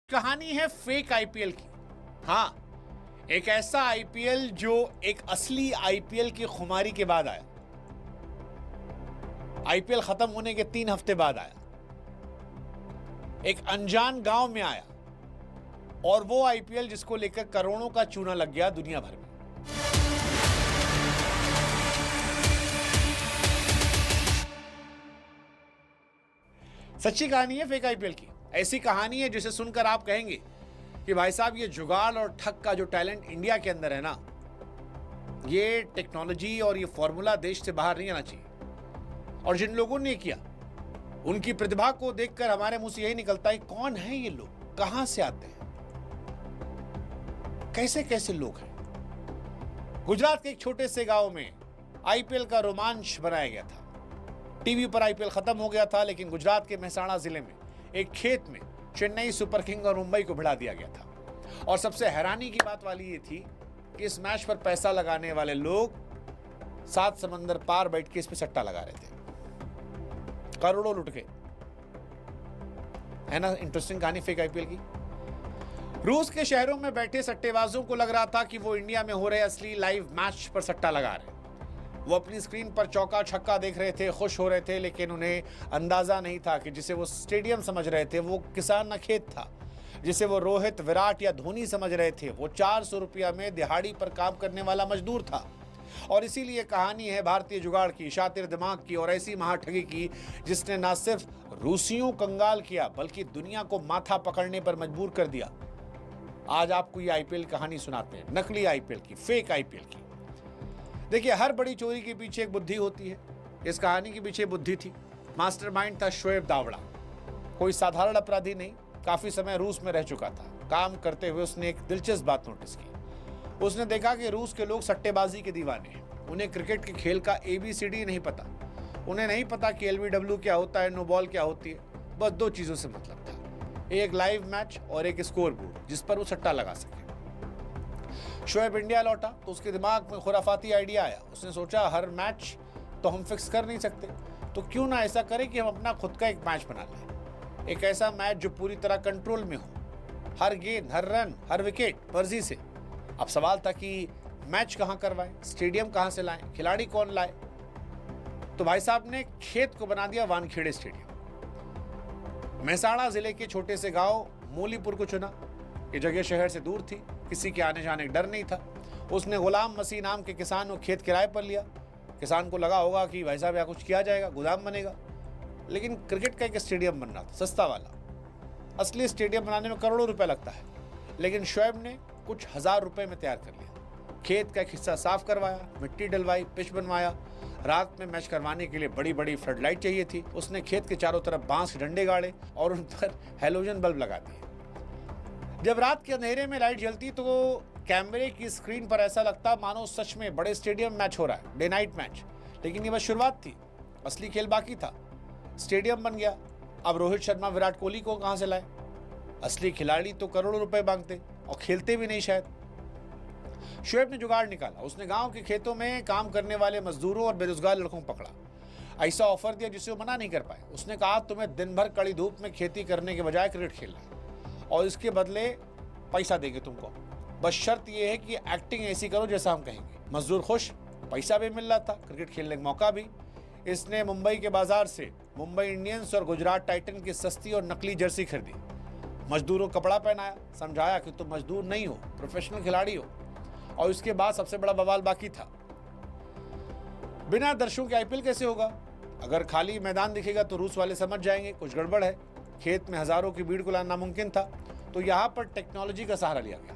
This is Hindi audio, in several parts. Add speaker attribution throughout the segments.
Speaker 1: कहानी है फेक आईपीएल की। हाँ, एक ऐसा आईपीएल जो एक असली आईपीएल की खुमारी के बाद आया। आईपीएल खत्म होने के 3 हफ्ते बाद आया, एक अनजान गांव में आया, और वो आईपीएल जिसको लेकर करोड़ों का चूना लग गया दुनिया भर में। सच्ची कहानी है फेक आईपीएल की। ऐसी कहानी है जिसे सुनकर आप कहेंगे कि भाई साहब, ये जुगाड़ और ठग का जो टैलेंट इंडिया के अंदर है ना, ये टेक्नोलॉजी और ये फॉर्मूला देश से बाहर नहीं आना चाहिए। और जिन लोगों ने किया, उनकी प्रतिभा को देखकर हमारे मुंह से यही निकलता है, कौन है ये लोग, कहां से आते हैं, कैसे कैसे लोग हैं। गुजरात के एक छोटे से गांव में आईपीएल का रोमांच बनाया गया था। टीवी पर आईपीएल खत्म हो गया था, लेकिन गुजरात के मेहसाणा जिले में एक खेत में चेन्नई सुपर किंग और मुंबई को भिड़ा दिया गया था। और सबसे हैरानी की बात वाली ये थी कि इस मैच पर पैसा लगाने वाले लोग 7 समंदर पार बैठ के इस पे सट्टा लगा रहे थे, करोड़ों लुट के। है ना इंटरेस्टिंग कहानी फेक आईपीएल की। रूस के शहरों में बैठे सट्टेबाजों को लग रहा था कि वो इंडिया में हो रहे असली लाइव मैच पर सट्टा लगा रहे। वो अपनी स्क्रीन पर चौका छक्का देख रहे थे, खुश हो रहे थे, लेकिन उन्हें अंदाजा नहीं था कि जिसे वो स्टेडियम समझ रहे थे वो किसान न खेत था। जिसे वो रोहित, विराट या धोनी समझ रहे थे वो 400 रुपया में दिहाड़ी पर काम करने वाला मजदूर था। और इसीलिए कहानी है भारतीय जुगाड़ की, शातिर दिमाग की और ऐसी महाठगी की जिसने न सिर्फ रूसियों कंगाल किया बल्कि दुनिया को माथा पकड़ने पर मजबूर कर दिया। आज आपको ये आईपीएल कहानी सुनाते हैं, नकली आईपीएल की, फेक आईपीएल की। देखिए, हर बड़ी चोरी के पीछे एक बुद्धि होती है। इस कहानी के पीछे बुद्धि थी। मास्टरमाइंड था शोएब दावड़ा। कोई साधारण अपराधी नहीं, काफी समय रूस में रह चुका था। काम करते हुए उसने एक दिलचस्प बात नोटिस की। उसने देखा कि रूस के लोग सट्टेबाजी के दीवाने हैं। उन्हें क्रिकेट के खेल का ABCD नहीं पता। उन्हें नहीं पता कि LBW क्या होता है, नो बॉल क्या होती है। बस 2 चीजों से मतलब था, एक लाइव मैच और एक स्कोर बोर्ड जिस पर वो सट्टा लगा सके। शोएब इंडिया लौटा तो उसके दिमाग में खुराफाती आइडिया आया। उसने सोचा, हर मैच तो हम फिक्स कर नहीं सकते, तो क्यों ना ऐसा करें कि हम अपना खुद का एक मैच बना लें। एक ऐसा मैच जो पूरी तरह कंट्रोल में हो, हर गेंद, हर रन, हर विकेट मर्जी से। अब सवाल था कि मैच कहां करवाएं, स्टेडियम कहां से लाएं, खिलाड़ी कौन लाए। तो भाई साहब ने खेत को बना दिया वानखेड़े स्टेडियम। मेहसाणा जिले के छोटे से गांव मोलीपुर को चुना। ये जगह शहर से दूर थी, किसी के आने जाने का डर नहीं था। उसने गुलाम मसीह नाम के किसान को खेत किराए पर लिया। किसान को लगा होगा कि भाई साहब यहाँ कुछ किया जाएगा, गोदाम बनेगा। लेकिन क्रिकेट का एक स्टेडियम बन रहा था, सस्ता वाला। असली स्टेडियम बनाने में करोड़ों रुपए लगता है, लेकिन शोएब ने कुछ 1000 रुपए में तैयार कर लिया। खेत का एक हिस्सा साफ करवाया, मिट्टी डलवाई, पिच बनवाया। रात में मैच करवाने के लिए बड़ी बड़ी फ्लड लाइट चाहिए थी। उसने खेत के चारों तरफ बांस के डंडे गाड़े और उन पर हेलोजन बल्ब लगा दिए। जब रात के अंधेरे में लाइट जलती तो कैमरे की स्क्रीन पर ऐसा लगता मानो सच में बड़े स्टेडियम मैच हो रहा है, डे नाइट मैच। लेकिन ये बस शुरुआत थी, असली खेल बाकी था। स्टेडियम बन गया। अब रोहित शर्मा, विराट कोहली को कहां से लाए? असली खिलाड़ी तो करोड़ों रुपए मांगते और खेलते भी नहीं शायद। शोएब ने जुगाड़ निकाला। उसने गांव के खेतों में काम करने वाले मजदूरों और बेरोजगार लड़कों को पकड़ा। ऐसा ऑफर दिया जिसे वो मना नहीं कर पाए। उसने कहा, तुम्हें दिन भर कड़ी धूप में खेती करने के बजाय क्रिकेट खेलना है और इसके बदले पैसा देंगे तुमको। बस शर्त यह है कि एक्टिंग ऐसी करो जैसा हम कहेंगे। मजदूर खुश, पैसा भी मिल रहा था, क्रिकेट खेलने का मौका भी। इसने मुंबई के बाजार से मुंबई इंडियंस और गुजरात टाइटन की सस्ती और नकली जर्सी खरीदी। मजदूरों को कपड़ा पहनाया, समझाया कि तुम मजदूर नहीं हो, प्रोफेशनल खिलाड़ी हो। और इसके बाद सबसे बड़ा बवाल बाकी था। बिना दर्शकों के आईपीएल कैसे होगा? अगर खाली मैदान दिखेगा तो रूस वाले समझ जाएंगे कुछ गड़बड़ है। खेत में हजारों की भीड़ को लाना नामुमकिन था, तो यहाँ पर टेक्नोलॉजी का सहारा लिया गया।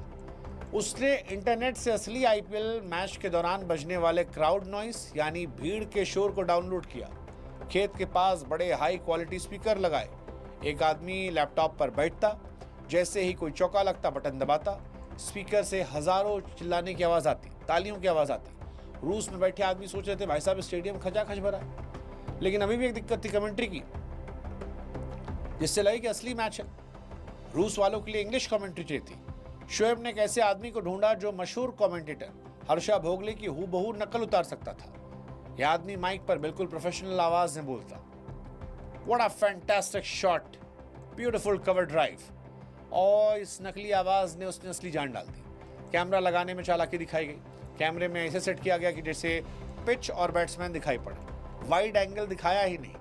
Speaker 1: उसने इंटरनेट से असली आईपीएल मैच के दौरान बजने वाले क्राउड नॉइस यानी भीड़ के शोर को डाउनलोड किया। खेत के पास बड़े हाई क्वालिटी स्पीकर लगाए। एक आदमी लैपटॉप पर बैठता, जैसे ही कोई चौका लगता बटन दबाता, स्पीकर से हजारों चिल्लाने की आवाज आती, तालियों की आवाज आती। रूस में बैठे आदमी सोच रहे थे, भाई साहब स्टेडियम खचाखच भरा है। लेकिन अभी भी एक दिक्कत थी, कमेंट्री की, जिससे लगे कि असली मैच है। रूस वालों के लिए इंग्लिश कमेंट्री चाहिए थी। शोएब ने एक ऐसे आदमी को ढूंढा जो मशहूर कमेंटेटर हर्षा भोगले की हूबहू नकल उतार सकता था। यह आदमी माइक पर बिल्कुल प्रोफेशनल आवाज में बोलता, what a fantastic shot, beautiful cover drive, और इस नकली आवाज़ ने उसने असली जान डाल दी। कैमरा लगाने में चालाकी दिखाई गई। कैमरे में ऐसे सेट किया गया कि जैसे पिच और बैट्समैन दिखाई पड़े। वाइड एंगल दिखाया ही नहीं।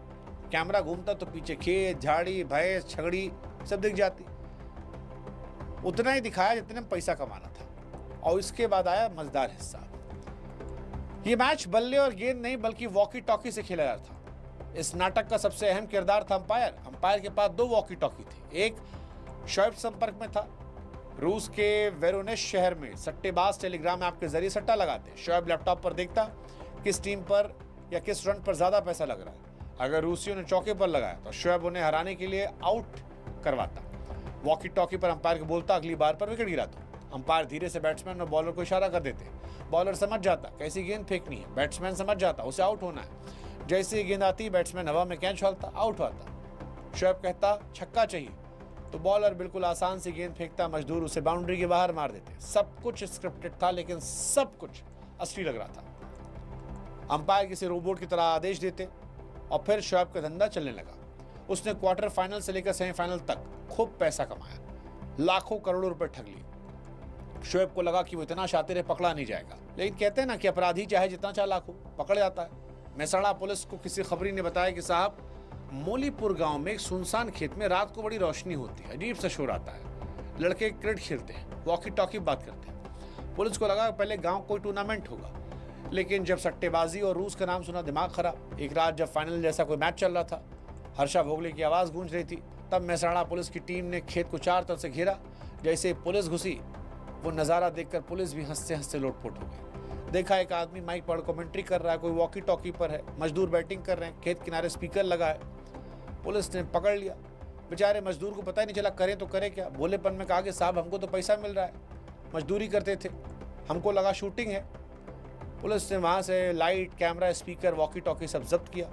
Speaker 1: कैमरा घूमता तो पीछे खेत, झाड़ी, भैंस, छगड़ी सब दिख जाती। उतना ही दिखाया जितने में पैसा कमाना था। और इसके बाद आया मजेदार हिस्सा। ये मैच बल्ले और गेंद नहीं बल्कि वॉकी टॉकी से खेला जा रहा था। इस नाटक का सबसे अहम किरदार था अंपायर। अंपायर के पास 2 वॉकी टॉकी थे। एक शोएब संपर्क में था। रूस के वेरोनेश शहर में सट्टेबाज टेलीग्राम ऐप के जरिए सट्टा लगाते। शोएब लैपटॉप पर देखता किस टीम पर या किस रन पर ज्यादा पैसा लग रहा है। अगर रूसियों ने चौके पर लगाया तो शोएब उन्हें हराने के लिए आउट करवाता। वॉकी टॉकी पर अंपायर को बोलता अगली बार पर विकेट गिरा दो। अंपायर धीरे से बैट्समैन और बॉलर को इशारा कर देते। बॉलर समझ जाता कैसी गेंद फेंकनी है। बैट्समैन समझ जाता उसे आउट होना है। जैसे ही गेंद आती बैट्समैन हवा में कैच डालता, आउट होता। शोएब कहता छक्का चाहिए तो बॉलर बिल्कुल आसान सी गेंद फेंकता। मजदूर उसे बाउंड्री के बाहर मार देते। सब कुछ स्क्रिप्टेड था लेकिन सब कुछ असली लग रहा था। अंपायर किसी रोबोट की तरह आदेश देते और फिर शोएब का धंधा चलने लगा। उसने क्वार्टर फाइनल से लेकर सेमीफाइनल तक खूब पैसा कमाया। लाखों करोड़ों रुपए ठग लिए। शोएब को लगा कि वो इतना शातिर है पकड़ा नहीं जाएगा। लेकिन कहते हैं ना कि अपराधी चाहे जितना चालाक हो पकड़ जाता है। मेहसाणा पुलिस को किसी खबरी ने बताया कि साहब मोलीपुर गांव में एक सुनसान खेत में रात को बड़ी रोशनी होती है। अजीब सा शोर आता है। लड़के क्रिकेट खेलते हैं, वॉकी टॉकी बात करते हैं। पुलिस को लगा पहले गांव कोई टूर्नामेंट होगा। लेकिन जब सट्टेबाजी और रूस का नाम सुना दिमाग खराब। एक रात जब फाइनल जैसा कोई मैच चल रहा था, हर्षा भोगले की आवाज़ गूंज रही थी, तब मेहसाणा पुलिस की टीम ने खेत को चार तरफ से घेरा। जैसे ही पुलिस घुसी वो नज़ारा देखकर पुलिस भी हंसते हंसते लोटपोट हो गई। देखा एक आदमी माइक पर कमेंट्री कर रहा है, कोई वॉकी टॉकी पर है, मजदूर बैटिंग कर रहे हैं, खेत किनारे स्पीकर लगा है। पुलिस ने पकड़ लिया। बेचारे मजदूर को पता ही नहीं चला करें तो करें क्या। भोलेपन में कहा कि साहब हमको तो पैसा मिल रहा है, मजदूरी करते थे, हमको लगा शूटिंग है। पुलिस ने वहाँ से light, camera, speaker, walkie talkie सब जब्त किया।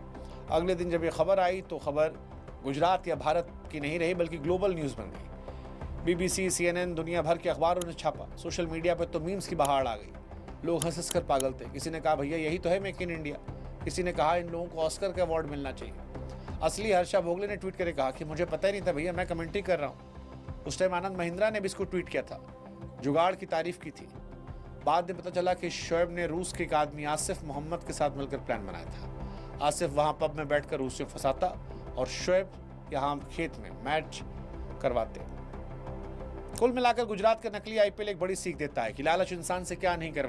Speaker 1: अगले दिन जब ये खबर आई तो खबर गुजरात या भारत की नहीं रही बल्कि ग्लोबल न्यूज़ बन गई। BBC, CNN, दुनिया भर के अखबारों ने छापा। सोशल मीडिया पर तो मीम्स की बहार आ गई। लोग हंस हंस कर पागल थे। किसी ने कहा भैया यही तो है मेक इन इंडिया। किसी ने कहा इन लोगों को ऑस्कर का अवार्ड मिलना चाहिए। असली हर्षा भोगले ने ट्वीट करके कहा कि मुझे पता ही नहीं था भैया, मैं कमेंट्री कर रहा हूँ। उस टाइम आनंद महिंद्रा ने भी इसको ट्वीट किया था, जुगाड़ की तारीफ की थी। बाद में पता चला कि शोएब ने रूस के एक आदमी आसिफ मोहम्मद के साथ मिलकर प्लान बनाया था। आसिफ वहाँ पब में बैठकर रूसियों फंसाता और शोएब यहाँ खेत में मैच करवाते। कुल मिलाकर गुजरात का नकली IPL एक बड़ी सीख देता है कि लालच इंसान से क्या नहीं करवा